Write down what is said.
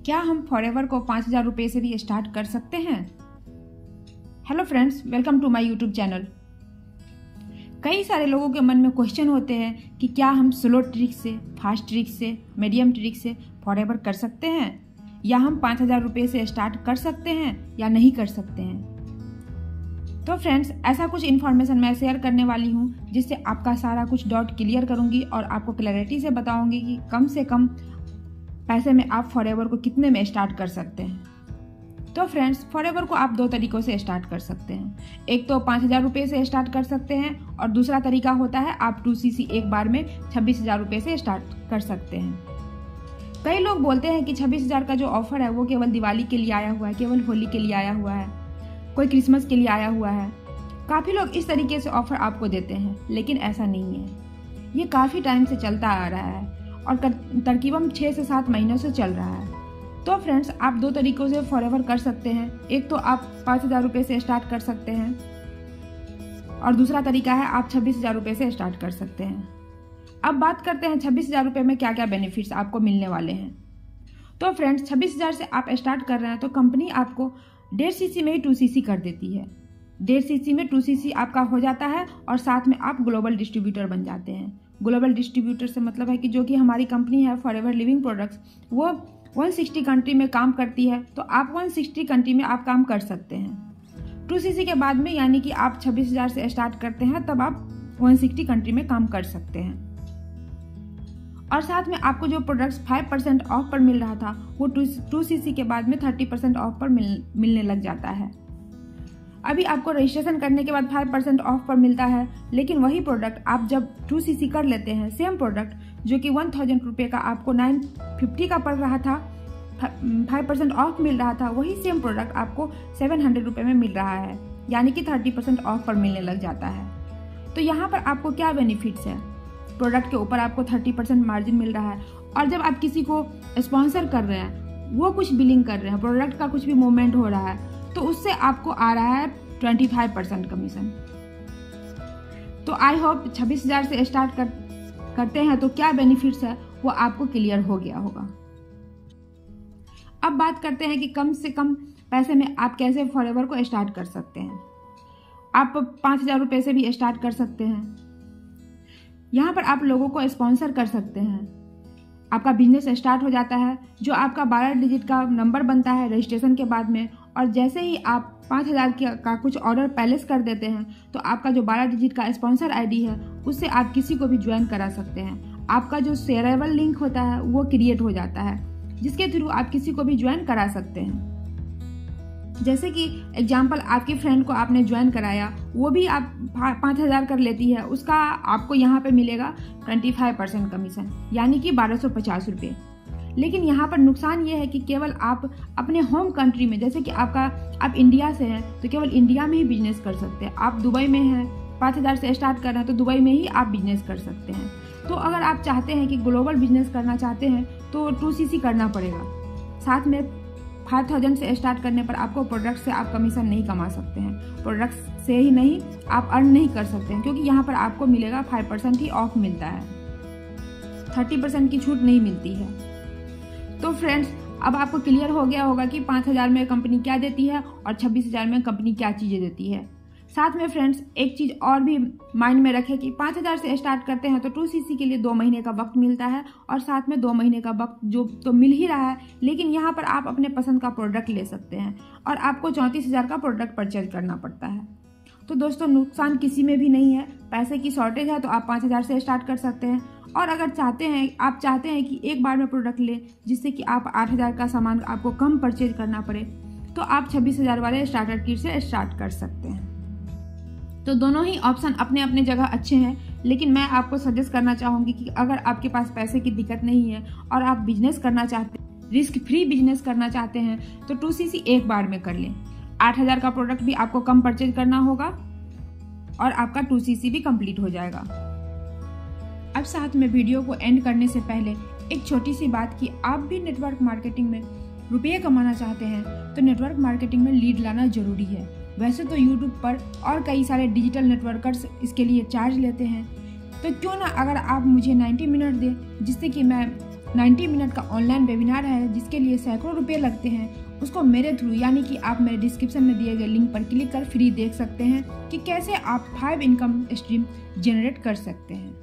क्या हम फॉरएवर को 5,000 रुपये से भी स्टार्ट कर सकते हैं? Hello friends, welcome to my YouTube channel. कई सारे लोगों के मन में क्वेश्चन होते हैं कि क्या हम स्लो ट्रिक से, फास्ट ट्रिक से, मीडियम ट्रिक से फॉरएवर कर सकते हैं, या हम 5,000 रुपये से स्टार्ट कर सकते हैं या नहीं कर सकते हैं। तो फ्रेंड्स, ऐसा कुछ इन्फॉर्मेशन मैं शेयर करने वाली हूँ जिससे आपका सारा कुछ डाउट क्लियर करूँगी और आपको क्लैरिटी से बताऊँगी कि कम से कम पैसे में आप फॉरएवर को कितने में स्टार्ट कर सकते हैं। तो फ्रेंड्स, फॉरएवर को आप दो तरीक़ों से स्टार्ट कर सकते हैं। एक तो 5,000 रुपये से स्टार्ट कर सकते हैं और दूसरा तरीका होता है आप 2cc एक बार में 26,000 रुपये से स्टार्ट कर सकते हैं। कई लोग बोलते हैं कि 26,000 का जो ऑफर है वो केवल दिवाली के लिए आया हुआ है, केवल होली के लिए आया हुआ है, कोई क्रिसमस के लिए आया हुआ है। काफ़ी लोग इस तरीके से ऑफर आपको देते हैं, लेकिन ऐसा नहीं है। ये काफ़ी टाइम से चलता आ रहा है और तकरीबन 6 से 7 महीनों से चल रहा है। तो फ्रेंड्स, आप दो तरीक़ों से फॉरएवर कर सकते हैं। एक तो आप 5,000 रुपये से स्टार्ट कर सकते हैं और दूसरा तरीका है आप 26,000 रुपये से स्टार्ट कर सकते हैं। अब बात करते हैं 26,000 रुपये में क्या क्या बेनिफिट्स आपको मिलने वाले हैं। तो फ्रेंड्स, 26,000 से आप स्टार्ट कर रहे हैं तो कंपनी आपको 1.5cc में ही 2cc कर देती है। 1.5cc में 2cc आपका हो जाता है और साथ में आप ग्लोबल डिस्ट्रीब्यूटर बन जाते हैं। ग्लोबल डिस्ट्रीब्यूटर से मतलब है कि जो कि हमारी कंपनी है फॉरएवर लिविंग प्रोडक्ट्स, वो 160 कंट्री में काम करती है, तो आप 160 कंट्री में आप काम कर सकते हैं। 2cc के बाद में, यानी कि आप 26,000 से स्टार्ट करते हैं तब आप 160 कंट्री में काम कर सकते हैं। और साथ में आपको जो प्रोडक्ट्स 5% ऑफ पर मिल रहा था वो 2cc के बाद में 30% ऑफ पर मिलने लग जाता है। अभी आपको रजिस्ट्रेशन करने के बाद 5% ऑफ पर मिलता है, लेकिन वही प्रोडक्ट आप जब 2cc कर लेते हैं, सेम प्रोडक्ट जो कि 1,000 रुपये का आपको 950 का पड़ रहा था, 5% ऑफ मिल रहा था, वही सेम प्रोडक्ट आपको 700 रुपये में मिल रहा है, यानी कि 30% ऑफ पर मिलने लग जाता है। तो यहाँ पर आपको क्या बेनिफिट्स है? प्रोडक्ट के ऊपर आपको 30% मार्जिन मिल रहा है, और जब आप किसी को स्पॉन्सर कर रहे हैं, वो कुछ बिलिंग कर रहे हैं, प्रोडक्ट का कुछ भी मूवमेंट हो रहा है, तो उससे आपको आ रहा है 25% कमीशन। तो आई होप 26,000 से स्टार्ट करते हैं तो क्या बेनिफिट्स है वो आपको क्लियर हो गया होगा। अब बात करते हैं कि कम से कम पैसे में आप कैसे फॉरएवर को स्टार्ट कर सकते हैं। आप 5,000 रुपये से भी स्टार्ट कर सकते हैं। यहाँ पर आप लोगों को स्पॉन्सर कर सकते हैं। आपका बिजनेस स्टार्ट हो जाता है, जो आपका 12 डिजिट का नंबर बनता है रजिस्ट्रेशन के बाद में, और जैसे ही आप 5,000 का कुछ ऑर्डर पैलेस कर देते हैं तो आपका जो 12 डिजिट का स्पॉन्सर आईडी है उससे आप किसी को भी ज्वाइन करा सकते हैं। आपका जो शेयरेबल लिंक होता है वो क्रिएट हो जाता है, जिसके थ्रू आप किसी को भी ज्वाइन करा सकते हैं। जैसे कि एग्जाम्पल, आपकी फ्रेंड को आपने ज्वाइन कराया, वो भी आप 5,000 कर लेती है, उसका आपको यहाँ पे मिलेगा 25% कमीशन, यानी कि 1,250 रुपये। लेकिन यहाँ पर नुकसान ये है कि केवल आप अपने होम कंट्री में, जैसे कि आप इंडिया से हैं तो केवल इंडिया में ही बिजनेस कर सकते हैं। आप दुबई में हैं, 5,000 से स्टार्ट कर रहे हैं तो दुबई में ही आप बिजनेस कर सकते हैं। तो अगर आप चाहते हैं कि ग्लोबल बिजनेस करना चाहते हैं तो 2cc करना पड़ेगा। साथ में 5,000 से स्टार्ट करने पर आपको प्रोडक्ट से आप कमीशन नहीं कमा सकते हैं, प्रोडक्ट से ही नहीं आप अर्न नहीं कर सकते हैं, क्योंकि यहाँ पर आपको मिलेगा 5% ही ऑफ मिलता है, 30% की छूट नहीं मिलती है। तो फ्रेंड्स, अब आपको क्लियर हो गया होगा कि 5,000 में कंपनी क्या देती है और 26,000 में कंपनी क्या चीज़ें देती है। साथ में फ्रेंड्स, एक चीज़ और भी माइंड में रखें कि 5,000 से स्टार्ट करते हैं तो 2cc के लिए 2 महीने का वक्त मिलता है, और साथ में 2 महीने का वक्त जो तो मिल ही रहा है, लेकिन यहाँ पर आप अपने पसंद का प्रोडक्ट ले सकते हैं और आपको 34,000 का प्रोडक्ट परचेज करना पड़ता है। तो दोस्तों, नुकसान किसी में भी नहीं है। पैसे की शॉर्टेज है तो आप 5,000 से स्टार्ट कर सकते हैं, और अगर आप चाहते हैं कि एक बार में प्रोडक्ट लें जिससे कि आप 8,000 का सामान आपको कम परचेज करना पड़े, तो आप 26,000 वाले स्टार्टर किट से स्टार्ट कर सकते हैं। तो दोनों ही ऑप्शन अपने अपने जगह अच्छे हैं, लेकिन मैं आपको सजेस्ट करना चाहूँगी कि अगर आपके पास पैसे की दिक्कत नहीं है और आप बिजनेस करना चाहते हैं, रिस्क फ्री बिजनेस करना चाहते हैं, तो 2cc एक बार में कर लें। 8,000 का प्रोडक्ट भी आपको कम परचेज करना होगा और आपका 2cc भी कंप्लीट हो जाएगा। अब साथ में वीडियो को एंड करने से पहले एक छोटी सी बात कि आप भी नेटवर्क मार्केटिंग में रुपये कमाना चाहते हैं तो नेटवर्क मार्केटिंग में लीड लाना जरूरी है। वैसे तो यूट्यूब पर और कई सारे डिजिटल नेटवर्कर्स इसके लिए चार्ज लेते हैं, तो क्यों ना अगर आप मुझे 90 मिनट दें जिससे कि मैं 90 मिनट का ऑनलाइन वेबिनार है जिसके लिए सैकड़ों रुपये लगते हैं, उसको मेरे थ्रू यानी कि आप मेरे डिस्क्रिप्शन में दिए गए लिंक पर क्लिक कर फ्री देख सकते हैं कि कैसे आप 5 इनकम स्ट्रीम जनरेट कर सकते हैं।